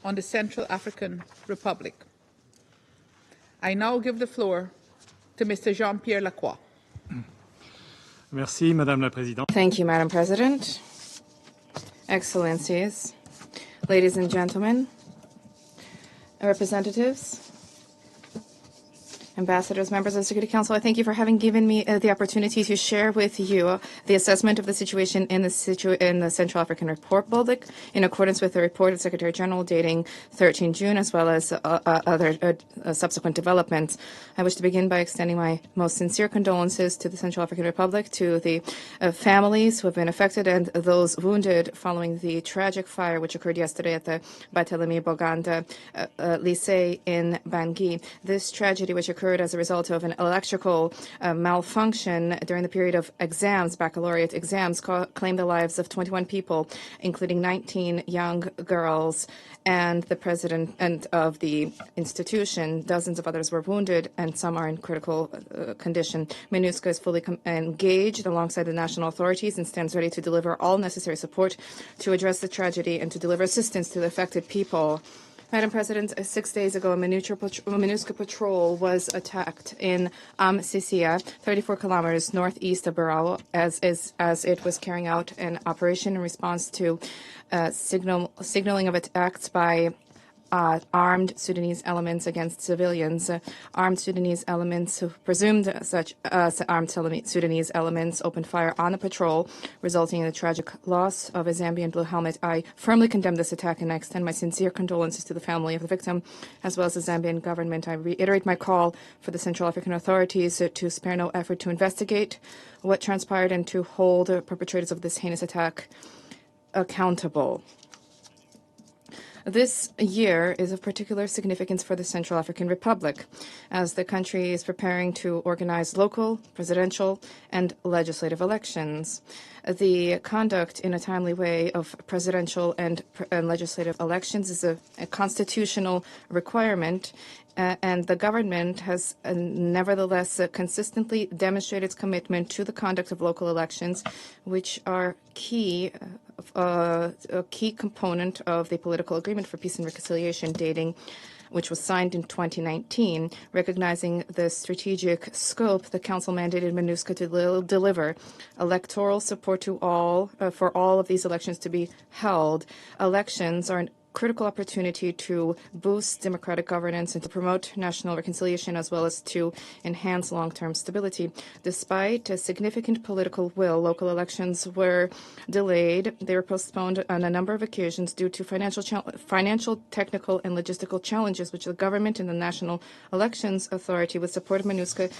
on the Central African Republic. I now give the floor to Mr. Jean-Pierre Lacroix. Merci, Madame la Présidente. Thank you, Madam President. Excellencies, ladies and gentlemen, representatives, ambassadors, members of the Security Council, I thank you for having given me the opportunity to share with you the assessment of the situation in the Central African Republic in accordance with the report of Secretary General dating 13 June, as well as other subsequent developments. I wish to begin by extending my most sincere condolences to the Central African Republic, to the families who have been affected and those wounded following the tragic fire which occurred yesterday at the Barthélemy Boganda Lycée in Bangui. This tragedy, which occurred as a result of an electrical malfunction during the period of exams, baccalaureate exams, claimed the lives of 21 people, including 19 young girls and the president and of the institution. Dozens of others were wounded, and some are in critical condition. MINUSCA is fully engaged alongside the national authorities and stands ready to deliver all necessary support to address the tragedy and to deliver assistance to the affected people. Madam President, 6 days ago, a MINUSCA patrol was attacked in Sisia, 34 kilometers northeast of Barao, as it was carrying out an operation in response to signaling of attacks by armed Sudanese elements against civilians. Armed Sudanese elements who presumed such armed Sudanese elements opened fire on the patrol, resulting in the tragic loss of a Zambian blue helmet. I firmly condemn this attack, and I extend my sincere condolences to the family of the victim, as well as the Zambian government. I reiterate my call for the Central African authorities to spare no effort to investigate what transpired and to hold perpetrators of this heinous attack accountable. This year is of particular significance for the Central African Republic, as the country is preparing to organize local, presidential, and legislative elections. The conduct in a timely way of presidential and legislative elections is a constitutional requirement, and the government has nevertheless consistently demonstrated its commitment to the conduct of local elections, which are a key component of the political agreement for peace and reconciliation which was signed in 2019. Recognizing the strategic scope, the Council mandated MINUSCA to deliver electoral support to for all of these elections to be held. Elections are an critical opportunity to boost democratic governance and to promote national reconciliation, as well as to enhance long-term stability. Despite a significant political will, local elections were delayed. They were postponed on a number of occasions due to financial, technical, and logistical challenges, which the government and the National Elections Authority, with support of MINUSCA,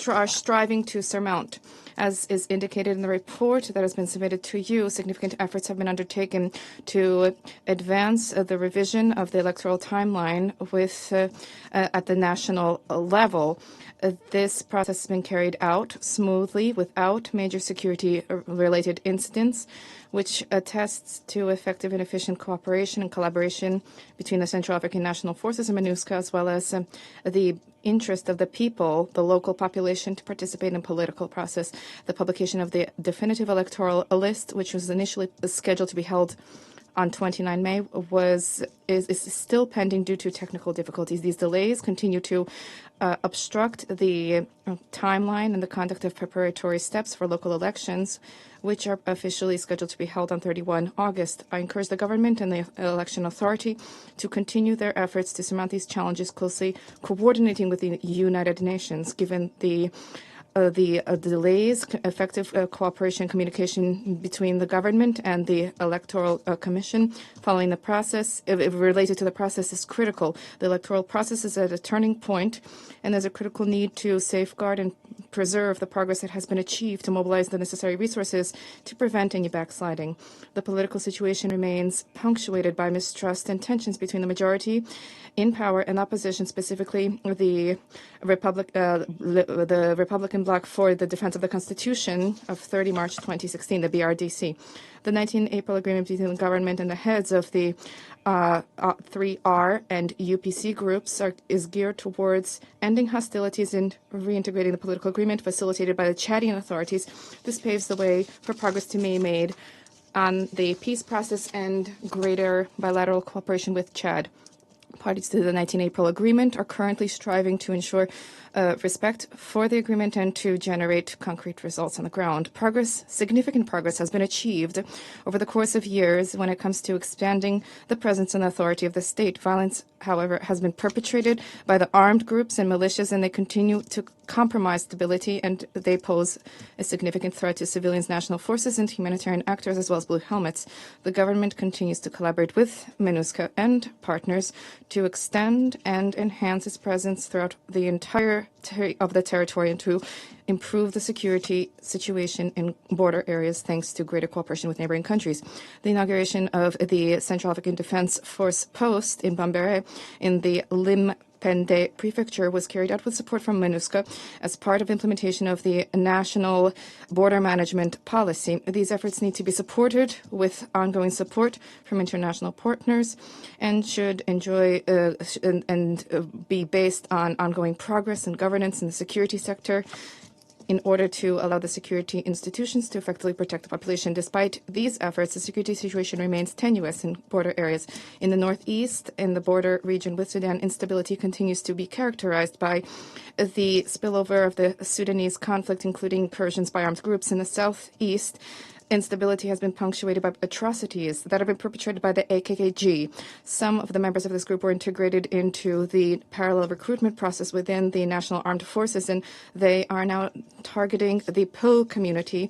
are striving to surmount. As is indicated in the report that has been submitted to you, significant efforts have been undertaken to advance the revision of the electoral timeline at the national level. This process has been carried out smoothly without major security-related incidents, which attests to effective and efficient cooperation and collaboration between the Central African National Forces and MINUSCA, as well as the interest of the people, the local population, to participate in the political process. The publication of the definitive electoral list, which was initially scheduled to be held on 29 May, is still pending due to technical difficulties. These delays continue to obstruct the timeline and the conduct of preparatory steps for local elections, which are officially scheduled to be held on 31 August. I encourage the government and the election authority to continue their efforts to surmount these challenges, closely coordinating with the United Nations. Given the delays, effective cooperation and communication between the government and the Electoral Commission following the process, related to the process, is critical. The electoral process is at a turning point, and there's a critical need to safeguard and preserve the progress that has been achieved, to mobilize the necessary resources to prevent any backsliding. The political situation remains punctuated by mistrust and tensions between the majority in power and opposition, specifically the Republican Bloc for the Defense of the Constitution of 30 March 2016, the BRDC. The 19 April agreement between the government and the heads of the 3R and UPC groups is geared towards ending hostilities and reintegrating the political agreement facilitated by the Chadian authorities. This paves the way for progress to be made on the peace process and greater bilateral cooperation with Chad. Parties to the 19 April agreement are currently striving to ensure respect for the agreement and to generate concrete results on the ground. Significant progress has been achieved over the course of years when it comes to expanding the presence and authority of the state. Violence, however, has been perpetrated by the armed groups and militias, and they continue to compromise stability, and they pose a significant threat to civilians, national forces, and humanitarian actors, as well as blue helmets. The government continues to collaborate with MINUSCA and partners to extend and enhance its presence throughout the entire of the territory and to improve the security situation in border areas thanks to greater cooperation with neighboring countries. The inauguration of the Central African Defense Force post in Bambere in the Pende Prefecture was carried out with support from MINUSCA as part of implementation of the National Border Management Policy. These efforts need to be supported with ongoing support from international partners and should enjoy and be based on ongoing progress and governance in the security sector in order to allow the security institutions to effectively protect the population. Despite these efforts, the security situation remains tenuous in border areas. In the northeast, in the border region with Sudan, instability continues to be characterized by the spillover of the Sudanese conflict, including incursions by armed groups. In the southeast, instability has been punctuated by atrocities that have been perpetrated by the AKKG. Some of the members of this group were integrated into the parallel recruitment process within the National Armed Forces, and they are now targeting the PO community,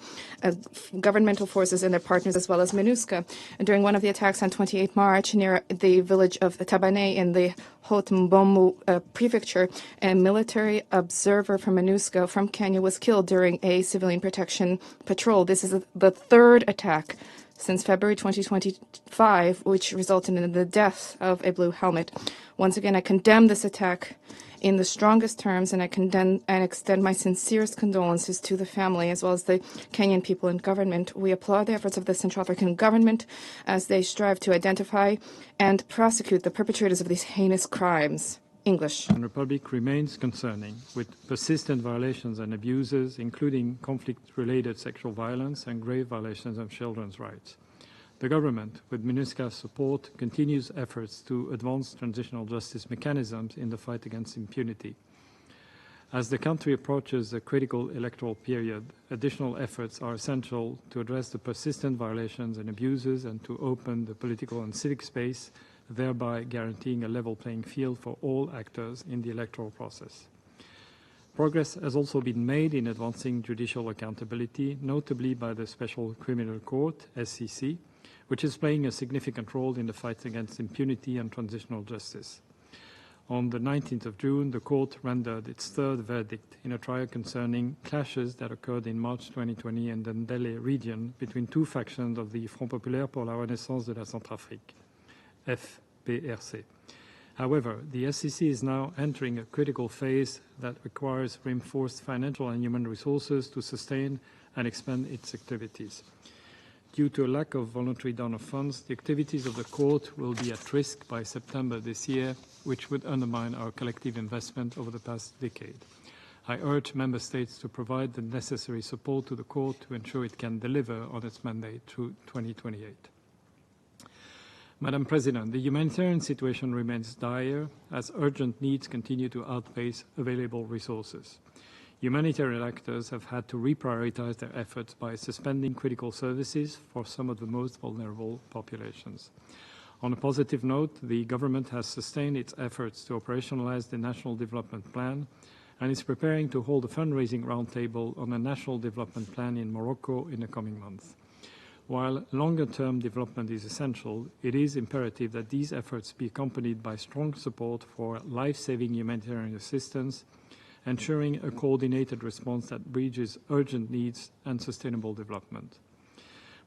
governmental forces and their partners, as well as MINUSCA. And during one of the attacks on 28 March near the village of Tabane in the Haute-Mbomou prefecture, a military observer from MINUSCA from Kenya was killed during a civilian protection patrol. This is the third attack since February 2025, which resulted in the death of a blue helmet. Once again, I condemn this attack in the strongest terms, and I condemn and extend my sincerest condolences to the family as well as the Kenyan people and government. We applaud the efforts of the Central African government as they strive to identify and prosecute the perpetrators of these heinous crimes. English. The Republic remains concerning with persistent violations and abuses, including conflict-related sexual violence and grave violations of children's rights. The government, with MINUSCA's support, continues efforts to advance transitional justice mechanisms in the fight against impunity. As the country approaches a critical electoral period, additional efforts are essential to address the persistent violations and abuses and to open the political and civic space, thereby guaranteeing a level playing field for all actors in the electoral process. Progress has also been made in advancing judicial accountability, notably by the Special Criminal Court, SCC, which is playing a significant role in the fight against impunity and transitional justice. On the 19th of June, the court rendered its third verdict in a trial concerning clashes that occurred in March 2020 in the Ndélé region between two factions of the Front Populaire pour la Renaissance de la Centrafrique, FPRC. However, the SCC is now entering a critical phase that requires reinforced financial and human resources to sustain and expand its activities. Due to a lack of voluntary donor funds, the activities of the court will be at risk by September this year, which would undermine our collective investment over the past decade. I urge Member States to provide the necessary support to the court to ensure it can deliver on its mandate through 2028. Madam President, the humanitarian situation remains dire as urgent needs continue to outpace available resources. Humanitarian actors have had to reprioritize their efforts by suspending critical services for some of the most vulnerable populations. On a positive note, the government has sustained its efforts to operationalize the National Development Plan and is preparing to hold a fundraising roundtable on a National Development Plan in Morocco in the coming months. While longer-term development is essential, it is imperative that these efforts be accompanied by strong support for life-saving humanitarian assistance, ensuring a coordinated response that bridges urgent needs and sustainable development.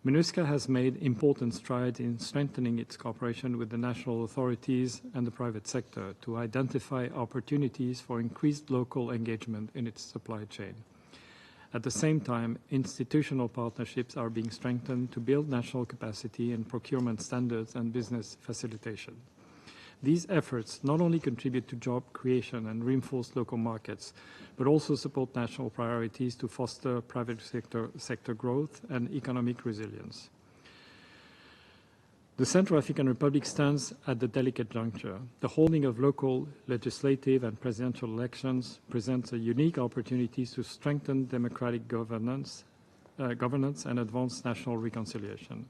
MINUSCA has made important strides in strengthening its cooperation with the national authorities and the private sector to identify opportunities for increased local engagement in its supply chain. At the same time, institutional partnerships are being strengthened to build national capacity in procurement standards and business facilitation. These efforts not only contribute to job creation and reinforce local markets, but also support national priorities to foster private sector growth and economic resilience. The Central African Republic stands at the delicate juncture. The holding of local legislative and presidential elections presents a unique opportunity to strengthen democratic governance and advance national reconciliation.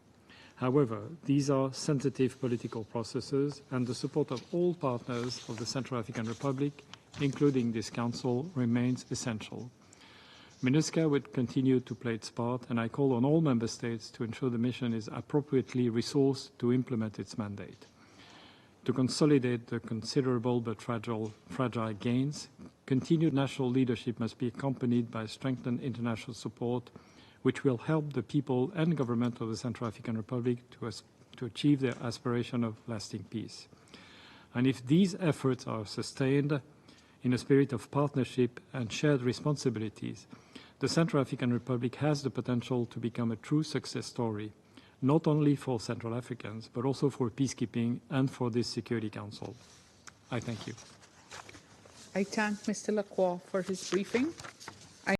However, these are sensitive political processes, and the support of all partners of the Central African Republic, including this Council, remains essential. MINUSCA would continue to play its part, and I call on all Member States to ensure the mission is appropriately resourced to implement its mandate. To consolidate the considerable but fragile gains, continued national leadership must be accompanied by strengthened international support, which will help the people and government of the Central African Republic to achieve their aspiration of lasting peace. And if these efforts are sustained in a spirit of partnership and shared responsibilities, the Central African Republic has the potential to become a true success story, not only for Central Africans, but also for peacekeeping and for this Security Council. I thank you. I thank Mr. Lacroix for his briefing.